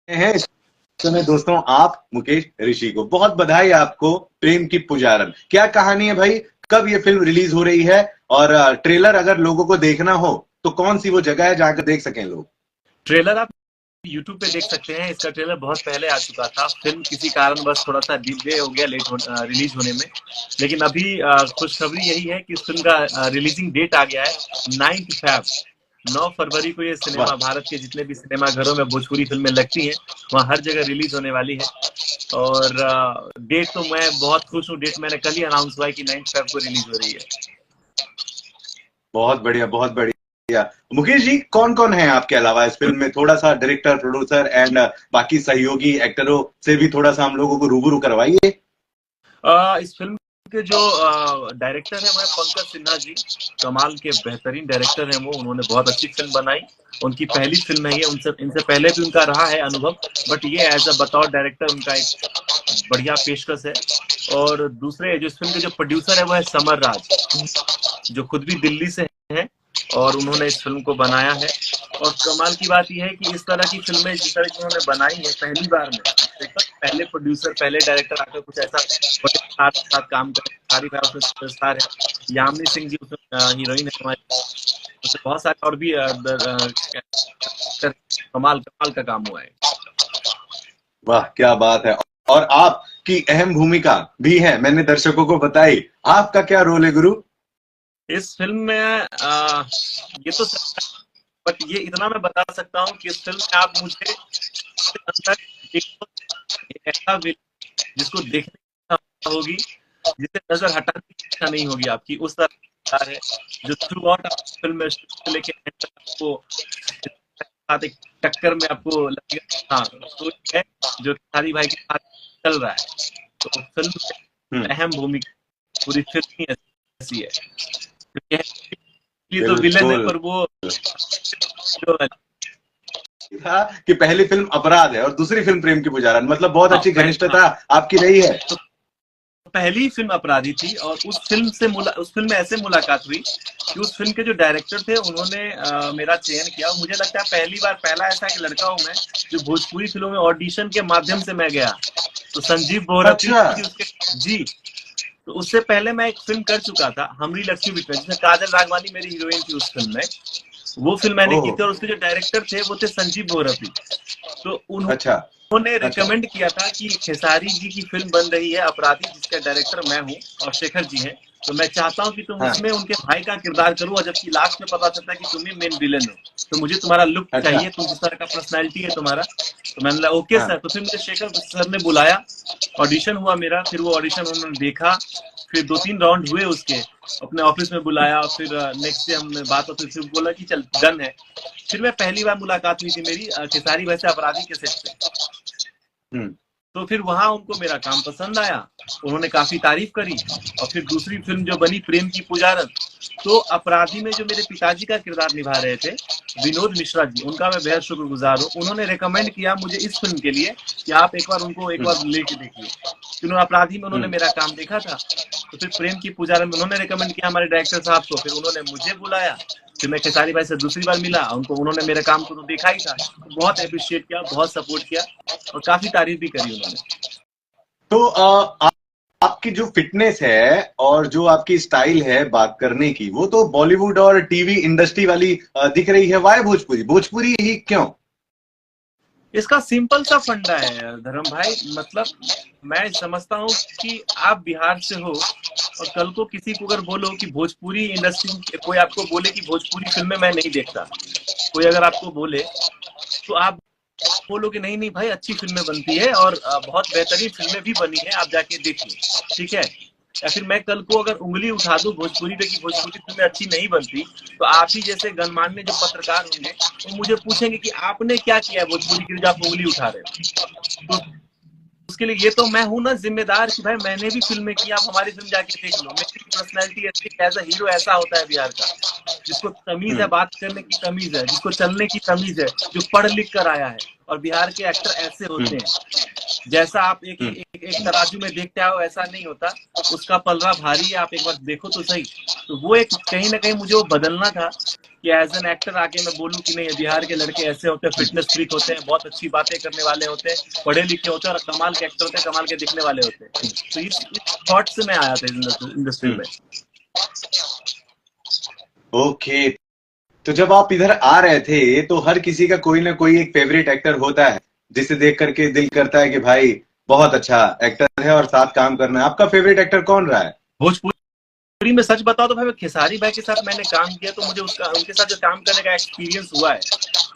हैं इस समय दोस्तों आप मुकेश ऋषि को। बहुत बधाई आपको प्रेम की पुजारन। क्या कहानी है भाई, कब ये फिल्म रिलीज हो रही है और ट्रेलर अगर लोगों को देखना हो तो कौन सी वो जगह है जहां कर देख सकें लोग? ट्रेलर आप यूट्यूब पे देख सकते हैं। इसका ट्रेलर बहुत पहले आ चुका था। फिल्म किसी कारणवश थोड़ा सा डिले हो गया रिलीज होने में। लेकिन अभी खुशखबरी यही है कि इस फिल्म का रिलीजिंग डेट आ गया है 9 फरवरी को। ये वाह, सिनेमा भारत के जितने भी सिनेमा घरों में भोजपुरी फिल्में लगती हैं वहाँ हर जगह रिलीज होने वाली है। और डेट तो मैं बहुत खुश हूँ। डेट मैंने कल ही अनाउंस हुआ है कि 9 फरवरी को रिलीज हो रही है। बहुत बढ़िया बहुत बढ़िया। मुकेश जी, कौन कौन है आपके अलावा इस फिल्म में? थोड़ा सा डायरेक्टर, प्रोड्यूसर एंड बाकी सहयोगी एक्टरों से भी थोड़ा सा हम लोगों को रूबरू करवाइए। इस फिल्म के जो डायरेक्टर है वो है पंकज सिन्हा जी। कमाल के बेहतरीन डायरेक्टर हैं वो। उन्होंने बहुत अच्छी फिल्म बनाई। उनकी पहली फिल्म है ये। उनसे इनसे पहले भी उनका रहा है अनुभव, बट ये एज अ बतौर डायरेक्टर उनका एक बढ़िया पेशकश है। और दूसरे जो इस फिल्म के जो प्रोड्यूसर है वो है समर राज, जो खुद भी दिल्ली से हैं और उन्होंने इस फिल्म को बनाया है। और कमाल की बात यह है कि इस तरह की फिल्में जिस तरह की उन्होंने बनाई है पहली बार में, पहले प्रोड्यूसर पहले डायरेक्टर आकर कुछ ऐसा बड़े स्टार के साथ काम करे। सारी भाई उसमें सुपरस्टार है। यामिनी सिंह जी उसमें हीरोइन है हमारी। उसमें बहुत सारे और भी कमाल कमाल का काम हुआ है। वाह क्या बात है। और आपकी अहम भूमिका भी है, मैंने दर्शकों को बताई। आपका क्या रोल है गुरु? इस फिल्म में ये तो, बट ये इतना मैं बता सकता हूँ कि इस फिल्म में आप मुझे अंदर एक ऐसा जिसको देखने की होगी, जिसे नजर हटाने की इच्छा नहीं होगी आपकी, उस तरह है जो थ्रू आउट फिल्म में से लेके आपको साथ एक टक्कर में आपको लगेगा हाँ तो है जो सारी भाई के साथ चल रहा है। तो फिल्म में अहम भूमिका पूरी फिल्म ही ऐसी है। ये तो विलन है बिल्कुल पर वो था कि पहली फिल्म अपराध है और दूसरी फिल्म प्रेम की पुजारन, मतलब बहुत हाँ, अच्छी घनिष्ठता आपकी रही है। तो पहली फिल्म अपराधी थी और उस फिल्म में ऐसे मुलाकात हुई कि उस फिल्म के जो डायरेक्टर थे उन्होंने मेरा चयन किया। मुझे लगता है पहली बार पहला ऐसा एक लड़का हूं मैं जो भोजपुरी फिल्मों में ऑडिशन के माध्यम से मैं गया। तो संजीव बोहरापी अच्छा जी उसके जी। तो उससे पहले मैं एक फिल्म कर चुका था हमरी लक्ष्मी बिकन, जिसमें काजल राघवानी मेरी हीरोइन थी उस फिल्म में। वो फिल्म मैंने की ओह थी और उसके जो डायरेक्टर थे वो थे संजीव बोहरापी। तो अच्छा उन्होंने अच्छा रिकमेंड किया था कि खेसारी जी की फिल्म बन रही है अपराधी, जिसका डायरेक्टर मैं हूँ और शेखर जी हैं। तो मैं चाहता हूँ कि तुम हाँ उसमें उनके भाई का किरदार करो और जबकि लास्ट में पता चलता है कि तुम ही मेन विलेन हो। तो मुझे तुम्हारा लुक अच्छा चाहिए, तुम जिस तरह का पर्सनैलिटी है तुम्हारा। तो मैंने बोला ओके हाँ सर। तो फिर मुझे शेखर सर ने बुलाया, ऑडिशन हुआ मेरा। फिर वो ऑडिशन उन्होंने देखा, फिर 2-3 राउंड हुए उसके। अपने ऑफिस में बुलाया, फिर नेक्स्ट डे हमने बात होती, फिर बोला कि चल डन है। फिर मैं पहली बार मुलाकात हुई थी मेरी खेसारी वैसे अपराधी के सेट पे। हम्म तो फिर वहां उनको मेरा काम पसंद आया, उन्होंने काफी तारीफ करी। और फिर दूसरी फिल्म जो बनी प्रेम की पुजारन, तो अपराधी में जो मेरे पिताजी का किरदार निभा रहे थे विनोद मिश्रा जी, उनका मैं बेहद शुक्रगुजार हूँ। उन्होंने रेकमेंड किया मुझे इस फिल्म के लिए कि आप एक बार उनको एक बार लेके देखिए। फिर अपराधी में उन्होंने हम्म मेरा काम देखा था। तो फिर प्रेम की पुजारन में उन्होंने रेकमेंड किया हमारे डायरेक्टर साहब को, फिर उन्होंने मुझे बुलाया। फिर मैं खेसारी भाई से दूसरी बार मिला, उनको उन्होंने मेरे काम को तो देखा ही था, तो बहुत अप्रिशिएट किया, बहुत सपोर्ट किया और काफी तारीफ भी करी उन्होंने। तो आपकी जो फिटनेस है और जो आपकी स्टाइल है बात करने की, वो तो बॉलीवुड और टीवी इंडस्ट्री वाली दिख रही है। वाई भोजपुरी? भोजपुरी ही क्यों? इसका सिंपल सा फंडा है धर्म भाई। मतलब मैं समझता हूँ कि आप बिहार से हो और कल को किसी को अगर बोलो कि भोजपुरी इंडस्ट्री, कोई आपको बोले कि भोजपुरी फिल्में मैं नहीं देखता, कोई अगर आपको बोले तो आप बोलोगे नहीं नहीं भाई अच्छी फिल्में बनती है और बहुत बेहतरीन फिल्में भी बनी है, आप जाके देखिए। ठीक है। या फिर मैं कल को अगर उंगली उठा दूं भोजपुरी पे कि भोजपुरी फिल्में अच्छी नहीं बनती, तो आप ही जैसे गणमान्य जो पत्रकार होंगे वो मुझे पूछेंगे कि आपने क्या किया है भोजपुरी के लिए जो आप उंगली उठा रहे हो। तो उसके लिए ये तो मैं हूं ना जिम्मेदार कि भाई मैंने भी फिल्में की, आप हमारी फिल्म जाके देख लो। मेरी पर्सनैलिटी एज अ हीरो ऐसा होता है बिहार का, जिसको तमीज है, हम्म बात करने की तमीज है, जिसको चलने की तमीज है, जो पढ़ लिख कर आया है। और बिहार के एक्टर ऐसे होते हम्म हैं, जैसा आप हम्म एक तराजू में देखते आओ ऐसा नहीं होता। उसका पलड़ा भारी है, आप एक बार देखो तो सही। तो वो एक कहीं ना कहीं मुझे वो बदलना था। कि एज एन एक्टर आके मैं बोलूं कि नहीं बिहार के लड़के ऐसे होते हैं, फिटनेस फ्रीक होते हैं, बहुत अच्छी बातें करने वाले होते हैं, पढ़े लिखे होते हैं और कमाल के एक्टर होते हैं, कमाल के दिखने वाले होते हैं। तो इस थॉट से मैं आया था इंडस्ट्री में। ओके, तो जब आप इधर आ रहे थे तो हर किसी का कोई ना कोई एक फेवरेट एक्टर होता है जिसे देख करके दिल करता है कि भाई बहुत अच्छा एक्टर है और साथ काम करना है। आपका फेवरेट एक्टर कौन रहा है? भोजपुरी में सच बताओ तो भाई खेसारी भाई के साथ मैंने काम किया, तो मुझे उसका उनके साथ जो काम करने का एक्सपीरियंस हुआ है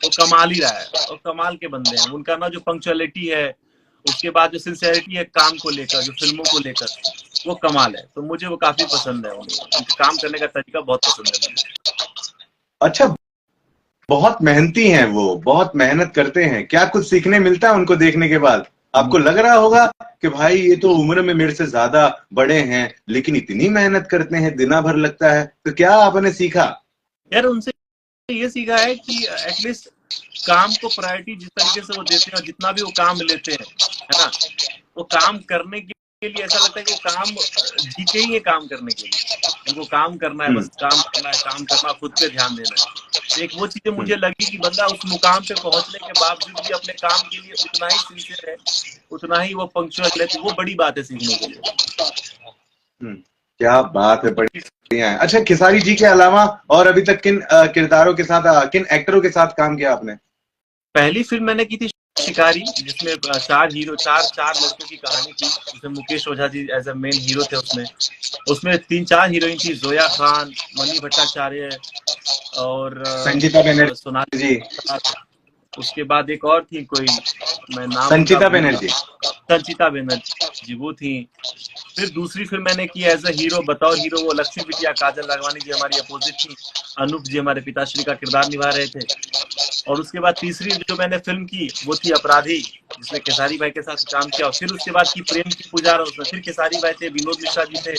वो कमाल ही रहा है। और कमाल के बंदे हैं, उनका ना जो पंक्चुअलिटी है, उसके बाद जो सिंसियरिटी है काम को लेकर, जो फिल्मों को लेकर, वो कमाल है। तो मुझे वो काफी पसंद है, उनका काम करने का तरीका बहुत पसंद है मुझे। अच्छा, बहुत मेहनती हैं वो, बहुत मेहनत करते हैं। क्या कुछ सीखने मिलता है उनको देखने के बाद? आपको लग रहा होगा कि भाई ये तो उम्र में मेरे से ज्यादा बड़े हैं लेकिन इतनी मेहनत करते हैं, दिना भर लगता है। तो क्या आपने सीखा? यार उनसे ये सीखा है कि एटलीस्ट काम को प्रायोरिटी जिस तरीके से वो देते हैं और जितना भी वो काम लेते हैं, है ना, वो काम करने के लिए ऐसा लगता है कि वो काम जी के ही है काम करने के लिए। उनको काम करना है, बस काम करना है, काम करना, खुद पे ध्यान देना है। तो एक वो चीजें मुझे लगी कि बंदा उस मुकाम पे पहुंचने के बावजूद भी अपने काम के लिए उतना ही सिंसियर है, उतना ही वो पंक्चुअल है। तो वो बड़ी बात है सीखने के लिए। क्या बात है, बढ़िया है। अच्छा, खेसारी जी के अलावा और अभी तक किन किरदारों के साथ, किन एक्टरों के साथ काम किया आपने? पहली फिल्म मैंने की थी शिकारी, जिसमें चार लड़कों की कहानी थी, जिसमें Mukesh Ojha ji as a main hero थे। उसमें 3-4 हीरोइन थी, जोया खान, मनी भट्टाचार्य और संचिता बनर्जी सोनाली। जी। उसके बाद एक और थी कोई, मैं नाम उनका संचिता भूल बनर्जी। रहा, संचिता बनर्जी वो थी। फिर दूसरी फिल्म मैंने की एज ए हीरो, बतौर हीरो वो लक्ष्मी बिटिया काजल राघवानी जी हमारी अपोजिट थी, अनूप जी हमारे पिताश्री का किरदार निभा रहे थे। और उसके बाद तीसरी जो मैंने फिल्म की वो थी अपराधी, जिसमें खेसारी भाई के साथ काम किया। और फिर उसके बाद की प्रेम की पुजारा, उसमें फिर खेसारी भाई थे, विनोद मिश्रा जी थे,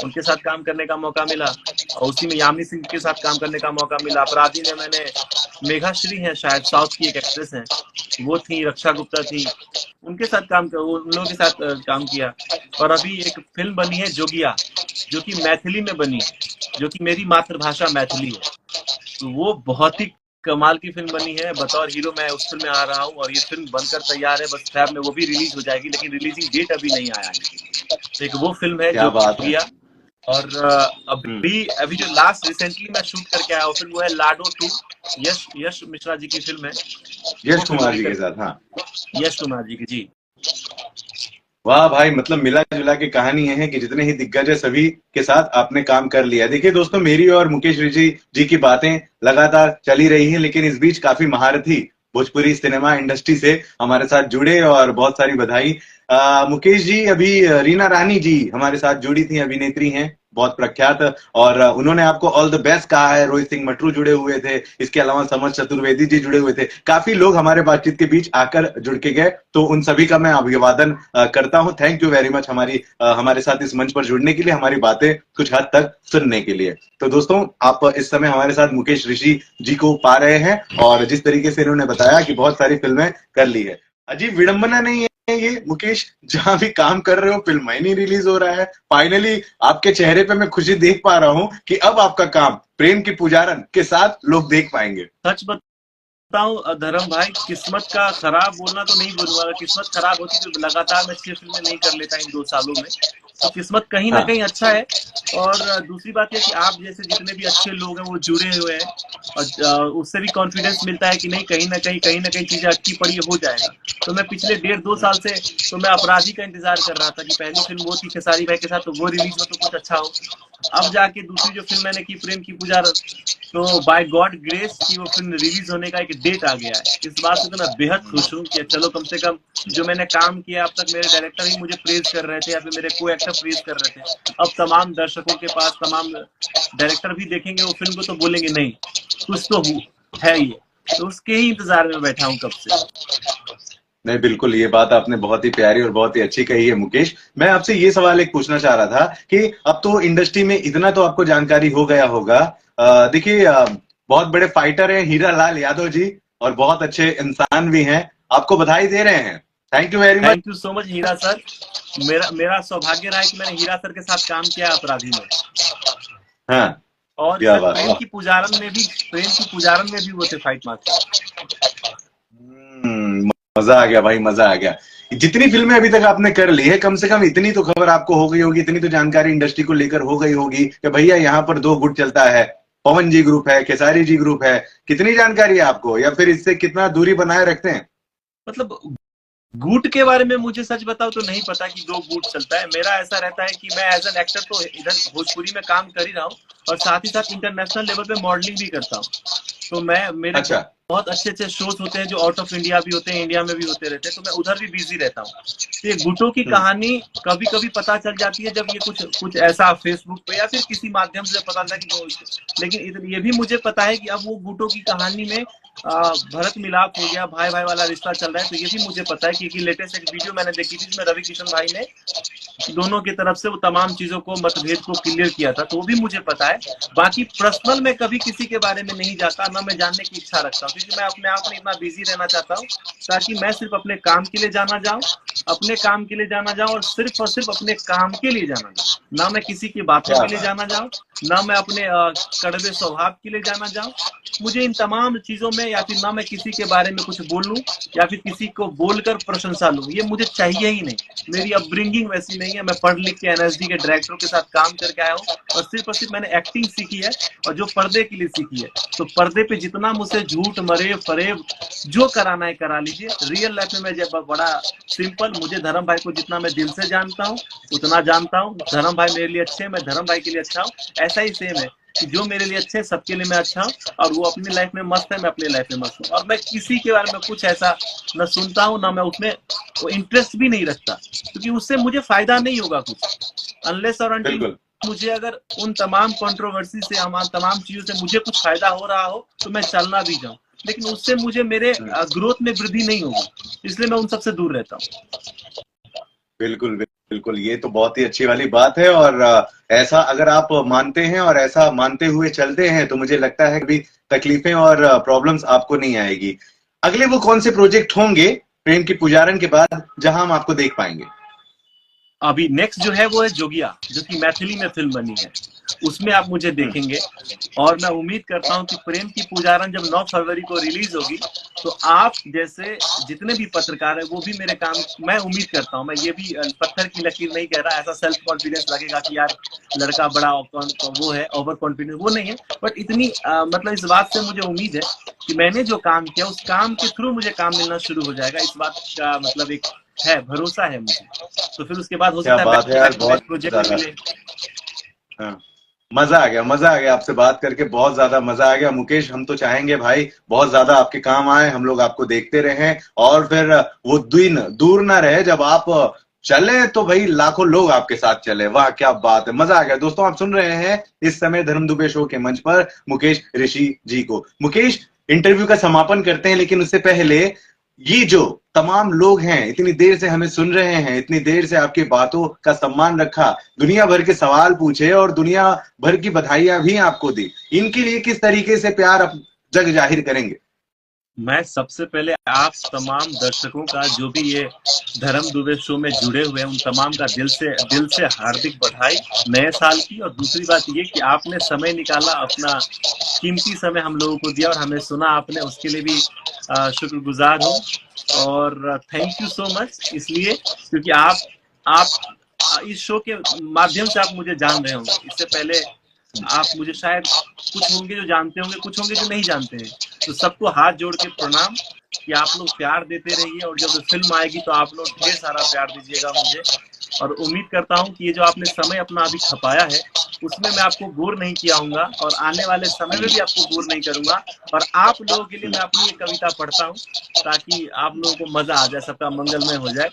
उनके साथ काम करने का मौका मिला। और उसी में यामिनी सिंह के साथ काम करने का मौका मिला। अपराधी में मैंने मेघाश्री है शायद, साउथ की एक एक्ट्रेस है, वो थी, रक्षा गुप्ता थी, उनके साथ काम किया, उन लोगों के साथ काम किया। और अभी एक फिल्म बनी है जोगिया, जो कि मैथिली में बनी है, जो कि मेरी मातृभाषा मैथिली है। तो वो बहुत ही कमाल की फिल्म बनी है। बतौर हीरो मैं उस फिल्म में आ रहा हूँ और ये फिल्म बनकर तैयार है, बस फैब में वो भी रिलीज हो जाएगी, लेकिन रिलीजिंग डेट अभी नहीं आया है। तो एक वो फिल्म है क्या बात है। जोगिया। और अभी अभी जो लास्ट रिसेंटली मैं शूट करके आया हूँ फिल्म, वो है लाडो 2, यश मिश्रा जी की फिल्म है। वो यश फिल्म कुमार अभी जी के तक, साथ, हाँ। यश कुमार जी की जी। वाह भाई, मतलब मिला जुला के कहानी ये है कि जितने ही दिग्गज है सभी के साथ आपने काम कर लिया। देखिए दोस्तों, मेरी और मुकेश ऋषि जी की बातें लगातार चली रही हैं, लेकिन इस बीच काफी महारथी भोजपुरी सिनेमा इंडस्ट्री से हमारे साथ जुड़े और बहुत सारी बधाई। मुकेश जी, अभी रीना रानी जी हमारे साथ जुड़ी थी, अभिनेत्री हैं बहुत प्रख्यात, और उन्होंने आपको ऑल द बेस्ट कहा है। रोहित सिंह मटरू जुड़े हुए थे, इसके अलावा समर चतुर्वेदी जी जुड़े हुए थे, काफी लोग हमारे बातचीत के बीच आकर जुड़ के गए। तो उन सभी का मैं अभिवादन करता हूं। थैंक यू वेरी मच हमारे साथ इस मंच पर जुड़ने के लिए, हमारी बातें कुछ हद तक सुनने के लिए। तो दोस्तों, आप इस समय हमारे साथ मुकेश ऋषि जी को पा रहे हैं, और जिस तरीके से इन्होंने बताया कि बहुत सारी फिल्में कर ली है, अजीब विडंबना नहीं है ये मुकेश? जहां भी काम कर रहे हो फिल्म ही नहीं रिलीज हो रहा है, फाइनली आपके चेहरे पे मैं खुशी देख पा रहा हूं कि अब आपका काम प्रेम की पुजारन के साथ लोग देख पाएंगे। सच बताऊं धर्म भाई, किस्मत का खराब बोलना तो नहीं बोलूंगा, अगर किस्मत खराब होती तो लगातार मैं 6 फिल्में नहीं कर लेता इन 2 सालों में। तो किस्मत कहीं ना हाँ। कहीं अच्छा है। और दूसरी बात यह कि आप जैसे जितने भी अच्छे लोग हैं वो जुड़े हुए हैं, और उससे भी कॉन्फिडेंस मिलता है कि नहीं, कहीं ना कहीं चीजें अटकी पड़ी हो जाएगा। तो मैं पिछले 1.5-2 साल से तो मैं अपराधी का इंतजार कर रहा था कि पहली फिल्म वो थी खेसारी भाई के साथ, तो वो रिलीज हो तो कुछ अच्छा हो। अब जाके दूसरी जो फिल्म मैंने की प्रेम की पुजारा, तो बाय गॉड ग्रेस की वो फिल्म रिलीज होने का एक डेट आ गया है। इस बात से तो मैं बेहद खुश हूँ कि चलो कम से कम जो मैंने काम किया अब तक, मेरे डायरेक्टर ही मुझे प्रेज कर रहे थे या फिर मेरे को एक्टर प्रेज कर रहे थे, अब तमाम दर्शकों के पास, तमाम डायरेक्टर भी देखेंगे वो फिल्म को तो बोलेंगे नहीं कुछ तो है ये। तो उसके ही इंतजार में बैठा हूँ कब से। नहीं, बिल्कुल, ये बात आपने बहुत ही प्यारी और बहुत ही अच्छी कही है मुकेश। मैं आपसे ये सवाल एक पूछना चाह रहा था कि अब तो इंडस्ट्री में इतना तो आपको जानकारी हो गया होगा। देखिए, बहुत बड़े फाइटर हैं हीरा लाल यादव जी, और बहुत अच्छे इंसान भी हैं, आपको बधाई दे रहे हैं। Thank you very much. Thank you so much Hira sir. मेरा सौभाग्य रहा है कि मैंने हीरा सर के साथ काम किया अपराधी में। हाँ। और क्या सर बात है। प्रेम की पुजारन में भी वो थे फाइट मास्टर। मजा आ गया भाई, मजा आ गया। जितनी फिल्में अभी तक आपने कर ली है, कम से कम इतनी तो खबर आपको हो गई होगी, इतनी तो जानकारी इंडस्ट्री को लेकर हो गई होगी कि भैया यहाँ पर दो गुट चलता है, पवन जी ग्रुप है, खेसारी जी ग्रुप है। कितनी जानकारी है आपको, या फिर इससे कितना दूरी बनाए रखते हैं? मतलब गुट के बारे में मुझे सच बताओ तो नहीं पता कि दो गुट चलता है। मेरा ऐसा रहता है कि मैं एज एन एक्टर तो इधर भोजपुरी में काम कर ही रहा हूँ, और साथ ही साथ इंटरनेशनल लेवल पे मॉडलिंग भी करता हूँ। तो मैं मेरे अच्छा। बहुत अच्छे अच्छे शोज होते हैं जो आउट ऑफ इंडिया भी होते हैं, इंडिया में भी होते रहते हैं, तो मैं उधर भी बिजी रहता हूँ। तो ये गुटों की हम्म। कहानी कभी कभी पता चल जाती है, जब ये कुछ कुछ ऐसा फेसबुक पे या फिर किसी माध्यम से पता चलता है कि, लेकिन ये भी मुझे पता है कि अब वो गुटों की कहानी में भरत मिलाप हो गया, भाई भाई वाला रिश्ता चल रहा है। तो ये भी मुझे पता है कि लेटेस्ट एक वीडियो मैंने देखी थी जिसमें रवि किशन भाई ने दोनों की तरफ से वो तमाम चीजों को, मतभेद को क्लियर किया था, तो वो भी मुझे पता है। बाकी पर्सनल में कभी किसी के बारे में नहीं जाता, ना मैं जानने की इच्छा रखता हूँ, क्योंकि मैं अपने आप में इतना बिजी रहना चाहता हूँ ताकि मैं सिर्फ अपने काम के लिए जाना जाऊं, अपने काम के लिए जाना जाऊं, और सिर्फ अपने काम के लिए जाना जाऊं, ना मैं किसी की बातों क्या के लिए बात। जाना जाऊं, ना मैं अपने कड़वे स्वभाव के लिए जाना जाऊं। मुझे इन तमाम चीजों में, या फिर ना मैं किसी के बारे में कुछ बोलूं या फिर किसी को बोलकर प्रशंसा लूं, ये मुझे चाहिए ही नहीं। मेरी अपब्रिंगिंग वैसी नहीं है। मैं पढ़ लिख के एनएसडी के डायरेक्टरों के साथ काम करके आया हूँ, और सिर्फ मैंने एक्टिंग सीखी है, और जो पर्दे के लिए सीखी है। तो पर्दे पे जितना मुझसे झूठ मरे फरेब जो कराना है करा लीजिए। रियल लाइफ में मैं जब बड़ा सिंपल, मुझे धर्म भाई को जितना मैं दिल से जानता हूँ उतना जानता हूँ। धर्म भाई मेरे लिए अच्छे हैं, मैं धर्म भाई के लिए अच्छा हूँ। ऐसा ही सेम है कि जो मेरे लिए अच्छे हैं सबके लिए मैं अच्छा हूँ, और वो अपनी लाइफ में मस्त है, मैं अपनी लाइफ में मस्त हूँ। और मैं किसी के बारे में कुछ ऐसा न सुनता हूँ, ना मैं उसमें वो इंटरेस्ट भी नहीं रखता, क्योंकि उससे मुझे फायदा नहीं होगा कुछ, अनलेस और अनटिल बिल्कुल मुझे अगर उन तमाम कंट्रोवर्सी से, तमाम चीजों से मुझे कुछ फायदा हो रहा हो तो मैं चलना भी जाऊं, लेकिन उससे मुझे मेरे ग्रोथ में वृद्धि नहीं होगी, इसलिए मैं उन सबसे दूर रहता हूँ। बिल्कुल बिल्कुल, ये तो बहुत ही अच्छी वाली बात है। और ऐसा अगर आप मानते हैं और ऐसा मानते हुए चलते हैं, तो मुझे लगता है कि तकलीफें और प्रॉब्लम्स आपको नहीं आएगी। अगले वो कौन से प्रोजेक्ट होंगे प्रेम की पुजारन के बाद, जहां हम आपको देख पाएंगे? अभी नेक्स्ट जो है वो है जोगिया, जो कि मैथिली में फिल्म बनी है, उसमें आप मुझे देखेंगे। और मैं उम्मीद करता हूं कि प्रेम की पुजारन जब 9 फरवरी को रिलीज होगी, तो आप जैसे जितने भी पत्रकार है वो भी मेरे काम, मैं उम्मीद करता हूं, मैं ये भी पत्थर की लकीर नहीं कह रहा, ऐसा सेल्फ कॉन्फिडेंस लगेगा कि यार लड़का बड़ा वो है, ओवर कॉन्फिडेंस वो नहीं है, बट इतनी मतलब इस बात से मुझे उम्मीद है कि मैंने जो काम किया उस काम के थ्रू मुझे काम मिलना शुरू हो जाएगा। इस बात का मतलब एक है, भरोसा है मुझे। तो फिर उसके बाद हो क्या सकता है बात है यार, बैक टू बहुत बैक प्रोजेक्ट ज्यादा। मिले। हाँ। मजा आ गया, मजा आ गया आपसे बात करके, बहुत ज्यादा मजा आ गया मुकेश। हम तो चाहेंगे भाई बहुत ज्यादा आपके काम आए, हम लोग आपको देखते रहें, और फिर वो दिन दूर ना रहे जब आप चले तो भाई लाखों लोग आपके साथ चले। वाह क्या बात है, मजा आ गया। दोस्तों आप सुन रहे हैं इस समय धर्म दुबे शो के मंच पर मुकेश ऋषि जी को। मुकेश, इंटरव्यू का समापन करते हैं, लेकिन उससे पहले ये जो तमाम लोग हैं इतनी देर से हमें सुन रहे हैं, इतनी देर से आपकी बातों का सम्मान रखा, दुनिया भर के सवाल पूछे और दुनिया भर की बधाइयां भी आपको दी, इनके लिए किस तरीके से प्यार आप जग जाहिर करेंगे? मैं सबसे पहले आप तमाम दर्शकों का, जो भी ये धर्म दुबे शो में जुड़े हुए हैं, उन तमाम का दिल से हार्दिक बधाई नए साल की। और दूसरी बात ये कि आपने समय निकाला, अपना कीमती समय हम लोगों को दिया और हमें सुना आपने, उसके लिए भी शुक्रगुजार हूँ। और थैंक यू सो मच, इसलिए क्योंकि आप इस शो के माध्यम से आप मुझे जान रहे होंगे। इससे पहले आप मुझे शायद, कुछ होंगे जो जानते होंगे, कुछ होंगे जो नहीं जानते हैं। तो सबको हाथ जोड़ के प्रणाम कि आप लोग प्यार देते रहिए, और जब फिल्म आएगी तो आप लोग ढेर सारा प्यार दीजिएगा मुझे। और उम्मीद करता हूँ कि ये जो आपने समय अपना अभी खपाया है उसमें मैं आपको बोर नहीं किया हूँगा, और आने वाले समय में भी आपको बोर नहीं करूंगा। और आप लोगों के लिए मैं अपनी एक कविता पढ़ता हूँ ताकि आप लोगों को मजा आ जाए, सबका मंगलमय हो जाए।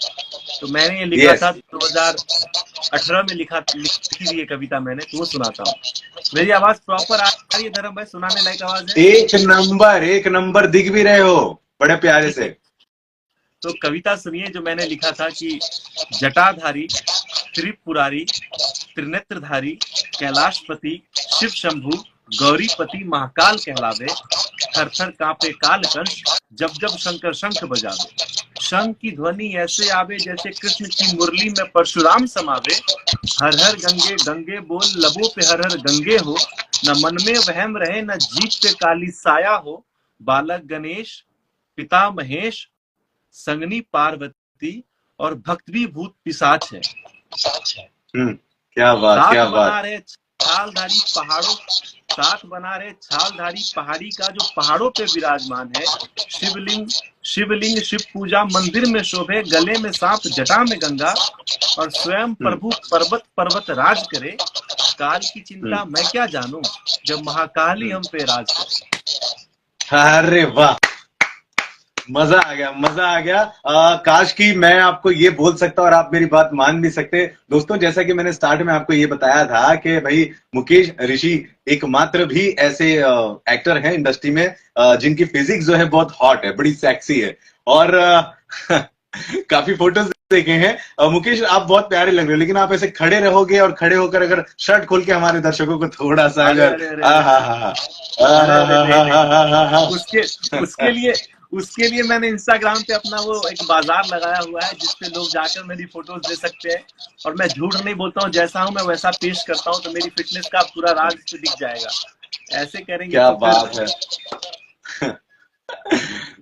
तो मैंने ये लिखा यस। था 2018 में, लिखी हुई ये कविता मैंने, तो वो सुनाता हूँ। मेरी आवाज प्रॉपर आ रही है धर्म भाई? सुनाने लायक आवाज है? एक नंबर, एक नंबर, दिख भी रहे हो बड़े प्यारे ठीक से। है, तो कविता सुनिए जो मैंने लिखा था कि जटाधारी, त्रिपुरारी, त्रिनेत्रधारी, कैलाशपति, शिव शंभु, गौरीपति महाकाल कहलावे, थर थर कांपे काल कंठ, जब जब शंकर शंख बजावे। शंख की ध्वनि ऐसे आवे जैसे कृष्ण की मुरली में परशुराम समावे। हर हर गंगे गंगे बोल, लबों पे हर हर गंगे हो, न मन में वहम रहे, न जीभ पे काली साया हो, बालक गणेश, पिता महेश, संगनी पार्वती और भक्त भी भूत पिशाच है। क्या बात, क्या बात। बना रहे छालधारी पहाड़ों, साथ बना रहे छालधारी पहाड़ी का जो पहाड़ों पे विराजमान है। शिवलिंग शिवलिंग शिव पूजा मंदिर में शोभे, गले में सांप जटा में गंगा, और स्वयं प्रभु पर्वत पर्वत राज करे। काल की चिंता मैं क्या जानूं, जब महाकाली हम पे राज करे। अरे वाह, मजा आ गया, मजा आ गया। काश कि मैं आपको ये बोल सकता और आप मेरी बात मान भी सकते। दोस्तों, जैसा कि मैंने स्टार्ट में आपको ये बताया था कि भाई मुकेश ऋषि एकमात्र भी ऐसे एक्टर हैं इंडस्ट्री में जिनकी फिजिक्स जो है बहुत हॉट है, बड़ी सेक्सी है। और काफी फोटोज देखे हैं। मुकेश, आप बहुत प्यारे लग रहे हो, लेकिन आप ऐसे खड़े रहोगे और खड़े होकर अगर शर्ट खोल के हमारे दर्शकों को थोड़ा सा अगर उसके लिए मैंने इंस्टाग्राम पे अपना वो एक बाजार लगाया हुआ है जिसपे लोग जाकर मेरी फोटोज दे सकते हैं। और मैं झूठ नहीं बोलता हूँ, जैसा हूँ मैं वैसा पेश करता हूँ, तो मेरी फिटनेस का पूरा राज इस पे दिख जाएगा। ऐसे करेंगे क्या तो बात है।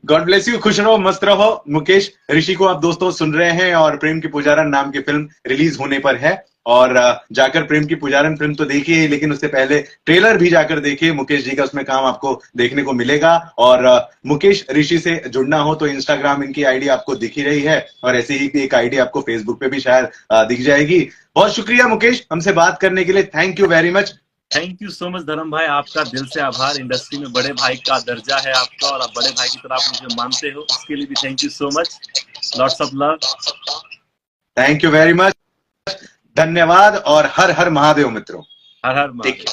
गॉड ब्लेस यू, खुश रहो, मस्त रहो। मुकेश ऋषि को आप दोस्तों सुन रहे हैं और प्रेम की पुजारन नाम की फिल्म रिलीज होने पर है। और जाकर प्रेम की पुजारन फिल्म तो देखिए, लेकिन उससे पहले ट्रेलर भी जाकर देखिए। मुकेश जी का उसमें काम आपको देखने को मिलेगा। और मुकेश ऋषि से जुड़ना हो तो इंस्टाग्राम इनकी आईडी आपको दिख ही रही है, और ऐसे ही एक आईडी आपको फेसबुक पे भी शायद दिख जाएगी। बहुत शुक्रिया मुकेश हमसे बात करने के लिए, thank you very much. Thank you so much धर्म भाई, आपका दिल से आभार। इंडस्ट्री में बड़े भाई का दर्जा है आपका, और आप बड़े भाई की तरह आप मुझे मानते हो, उसके लिए भी thank you so much. Lots of love. Thank you very much, धन्यवाद, और हर हर महादेव मित्रों। हर हर महादेव।